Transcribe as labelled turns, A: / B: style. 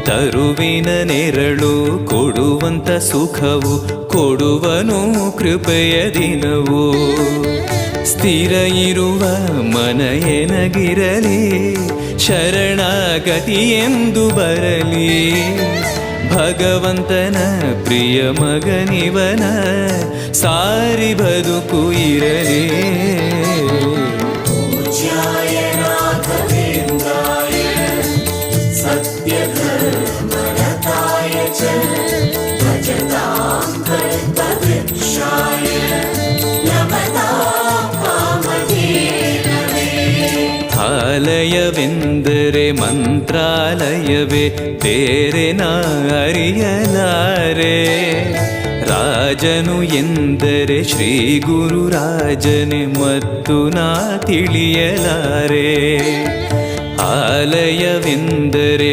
A: ತರುವಿನ ನೆರಳು ಕೊಡುವಂತ ಸುಖವು ಕೊಡುವನು ಕೃಪೆಯ ದಿನವು. ಸ್ಥಿರ ಇರುವ ಮನ ಎನಗಿರಲಿ, ಶರಣಾಗತಿ ಎಂದು ಬರಲಿ. ಭಗವಂತನ ಪ್ರಿಯ ಮಗನಿವನ ಸಾರಿ ಬದುಕು ಇರಲಿ. ಆಲಯವೆಂದರೆ ಮಂತ್ರಾಲಯವೇ, ಬೇರೆ ನಾ ಅರಿಯಲಾರೆ. ರಾಜನು ಎಂದರೆ ಶ್ರೀ ಗುರುರಾಜನೇ ಮತ್ತು ನಾ ತಿಳಿಯಲಾರೆ. ಆಲಯವೆಂದರೆ